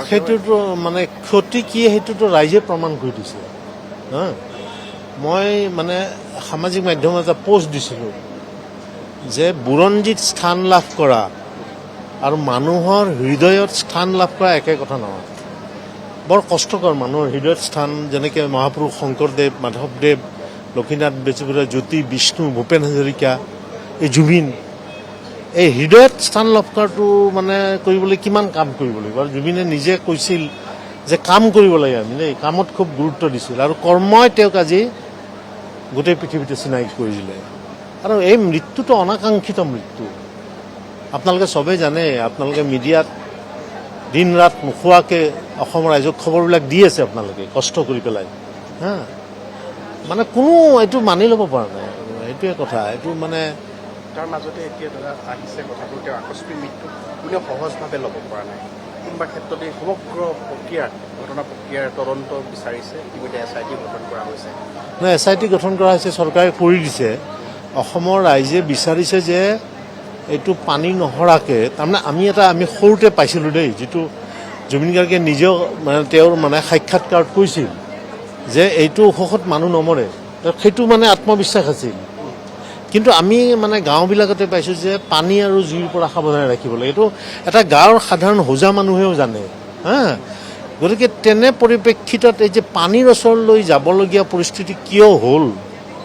সেইটোতো মানে ক্ষতি কি সেইটোতো ৰাইজে প্ৰমাণ কৰি দিছে হা মই মানে সামাজিক মাধ্যমত এটা পোষ্ট দিছিলোঁ যে বুৰঞ্জীত স্থান লাভ কৰা আৰু মানুহৰ হৃদয়ত স্থান লাভ কৰা একে কথা নহয় বৰ কষ্টকৰ মানুহৰ হৃদয়ত স্থান যেনেকৈ মহাপুৰুষ শংকৰদেৱ মাধৱদেৱ লক্ষ্মীনাথ বেজবৰুৱা জ্যোতি বিষ্ণু ভূপেন হাজৰিকা এই জুবিন এই হৃদয়ত স্থান লাভ কৰাটো মানে কৰিবলৈ কিমান কাম কৰিব লাগিব আৰু জুবিনে নিজে কৈছিল যে কাম কৰিব লাগে আমি দেই কামত খুব গুৰুত্ব দিছিল আৰু কৰ্মই তেওঁক আজি গোটেই পৃথিৱীতে চিনাকি কৰি দিলে আৰু এই মৃত্যুটো অনাকাংক্ষিত মৃত্যু আপোনালোকে চবেই জানে আপোনালোকে মিডিয়াত দিন ৰাত নোখোৱাকৈ অসমৰ ৰাইজক খবৰবিলাক দি আছে আপোনালোকে কষ্ট কৰি পেলাই হা মানে কোনো এইটো মানি ল'ব পৰা নাই এইটোৱে কথা এইটো মানে তাৰ মাজতে এতিয়া ধৰা আহিছে কথাটো তেওঁ আকস্মিক মৃত্যু কোনেও সহজভাৱে ল'ব পৰা নাই কোনোবা ক্ষেত্ৰত এই সমগ্ৰ ঘটনা প্ৰক্ৰিয়াৰ তদন্ত বিচাৰিছে ইতিমধ্যে SIT গঠন কৰা হৈছে SIT গঠন কৰা হৈছে চৰকাৰে কৰি দিছে অসমৰ ৰাইজে বিচাৰিছে যে এইটো পানী নহৰাকৈ তাৰমানে আমি সৰুতে পাইছিলোঁ দেই যিটো জুবিন গাৰ্গে নিজেও মানে তেওঁৰ মানে সাক্ষাৎকাৰত কৈছিল যে এইটো অসুখত মানুহ নমৰে সেইটো মানে আত্মবিশ্বাস আছিল কিন্তু আমি মানে গাঁওবিলাকতে পাইছোঁ যে পানী আৰু জুইৰ পৰা সাৱধানে ৰাখিব লাগে এইটো এটা গাঁৱৰ সাধাৰণ হোজা মানুহেও জানে হা গতিকে তেনে পৰিপ্ৰেক্ষিতত এই যে পানীৰ ওচৰলৈ যাবলগীয়া পৰিস্থিতি কিয় হ'ল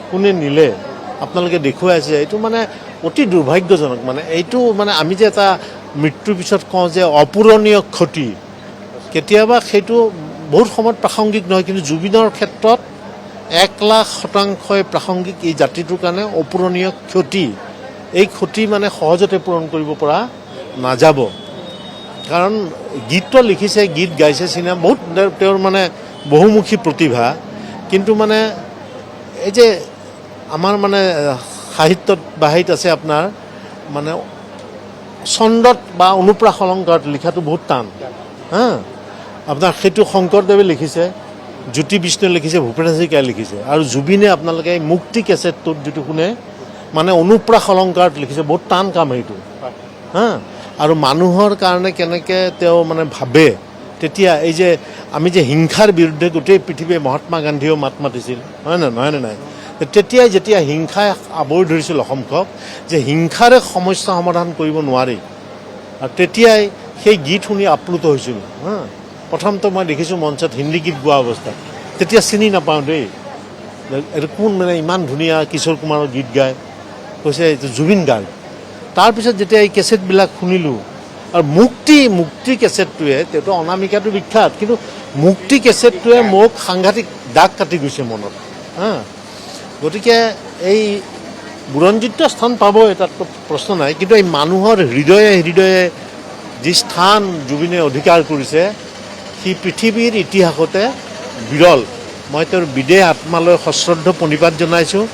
কোনে নিলে আপোনালোকে দেখুৱাই আছে এইটো মানে অতি দুৰ্ভাগ্যজনক মানে এইটো মানে আমি যে এটা মৃত্যুৰ পিছত কওঁ যে অপূৰণীয় ক্ষতি কেতিয়াবা সেইটো বহুত সময়ত প্ৰাসংগিক নহয় কিন্তু জুবিনৰ ক্ষেত্ৰত 1,00,000% প্ৰাসংগিক এই জাতিটোৰ কাৰণে অপূৰণীয় ক্ষতি এই ক্ষতি মানে সহজতে পূৰণ কৰিব পৰা নাযাব কাৰণ গীতটো লিখিছে গীত গাইছে চিনেমা বহুত তেওঁৰ মানে বহুমুখী প্ৰতিভা কিন্তু মানে এই যে আমাৰ মানে সাহিত্যত বাহিৰত আছে আপোনাৰ মানে ছন্দত বা অনুপ্ৰাস অলংকাৰত লিখাটো বহুত টান হা আপোনাৰ সেইটো শংকৰদেৱে লিখিছে জ্যোতি বিষ্ণুৱে লিখিছে ভূপেন হাজৰিকাই লিখিছে আৰু জুবিনে আপোনালোকে এই মুক্তি কেছেটটোত যিটো শুনে মানে অনুপ্ৰাস অলংকাৰত লিখিছে বহুত টান কাম সেইটো হা আৰু মানুহৰ কাৰণে কেনেকৈ তেওঁ মানে ভাবে তেতিয়া এই যে আমি যে হিংসাৰ বিৰুদ্ধে গোটেই পৃথিৱীয়ে মহাত্মা গান্ধীয়েও মাত মাতিছিল নহয় নে নাই তেতিয়াই যেতিয়া হিংসাই আৱৰি ধৰিছিল অসমখনক যে হিংসাৰে সমস্যা সমাধান কৰিব নোৱাৰি আৰু তেতিয়াই সেই গীত শুনি আপ্লুত হৈছিল হা প্ৰথমটো মই দেখিছোঁ মঞ্চত হিন্দী গীত গোৱা অৱস্থাত তেতিয়া চিনি নাপাওঁ দেই এইটো কোন মানে ইমান ধুনীয়া কিশোৰ কুমাৰৰ গীত গায় কৈছে এইটো জুবিন গাৰ্গ তাৰপিছত যেতিয়া এই কেছেটবিলাক শুনিলোঁ আৰু মুক্তি কেছেটটোৱে তেওঁতো অনামিকাটো বিখ্যাত কিন্তু মুক্তি কেছেটটোৱে মোক সাংঘাতিক দাগ কাটি গৈছে মনত হা গতিকে এই বুৰঞ্জীত স্থান পাবই তাত প্ৰশ্ন নাই কিন্তু এই মানুহৰ হৃদয়ে যি স্থান জুবিনে অধিকাৰ কৰিছে সি পৃথিৱীৰ ইতিহাসতে বিৰল মই তেওঁৰ বিদেহ আত্মালৈ সশ্ৰদ্ধ প্ৰণিপাত জনাইছোঁ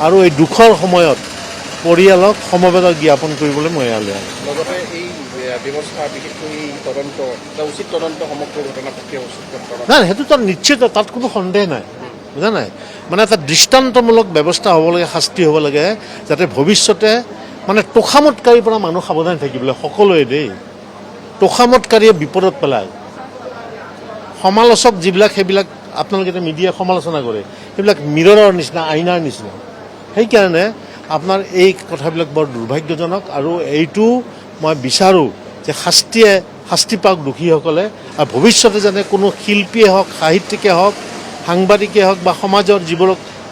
আৰু এই দুখৰ সময়ত পৰিয়ালক সমবেদনা জ্ঞাপন কৰিবলৈ মই ইয়ালৈ আহিছোঁ লগতে এই ব্যৱস্থা বিশেষকৈ তদন্ত উচিত তদন্ত সমগ্ৰ ঘটনা প্ৰক্ৰিয়া নাই সেইটো তাত নিশ্চিত তাত কোনো সন্দেহ নাই বুজা নাই মানে এটা দৃষ্টান্তমূলক ব্যৱস্থা হ'ব লাগে শাস্তি হ'ব লাগে যাতে ভৱিষ্যতে মানে তোষামতকাৰীৰ পৰা মানুহ সাৱধান থাকিবলৈ সকলোৱে দেই তোষামতকাৰীয়ে বিপদত পেলায় সমালোচক যিবিলাক সেইবিলাক আপোনালোকে এতিয়া মিডিয়াই সমালোচনা কৰে সেইবিলাক মিৰৰৰ নিচিনা আইনাৰ নিচিনা সেইকাৰণে আপোনাৰ এই কথাবিলাক বৰ দুৰ্ভাগ্যজনক আৰু এইটো মই বিচাৰোঁ যে শাস্তি পাওক দোষীসকলে আৰু ভৱিষ্যতে যেনে কোনো শিল্পীয়ে হওক সাহিত্যিকে হওক সাংবাদিকে হওক বা সমাজৰ যিবোৰ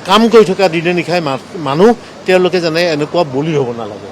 কাম কৰি থকা দিনে নিশাই মানুহ তেওঁলোকে যেনে এনেকুৱা বলি হ'ব নালাগে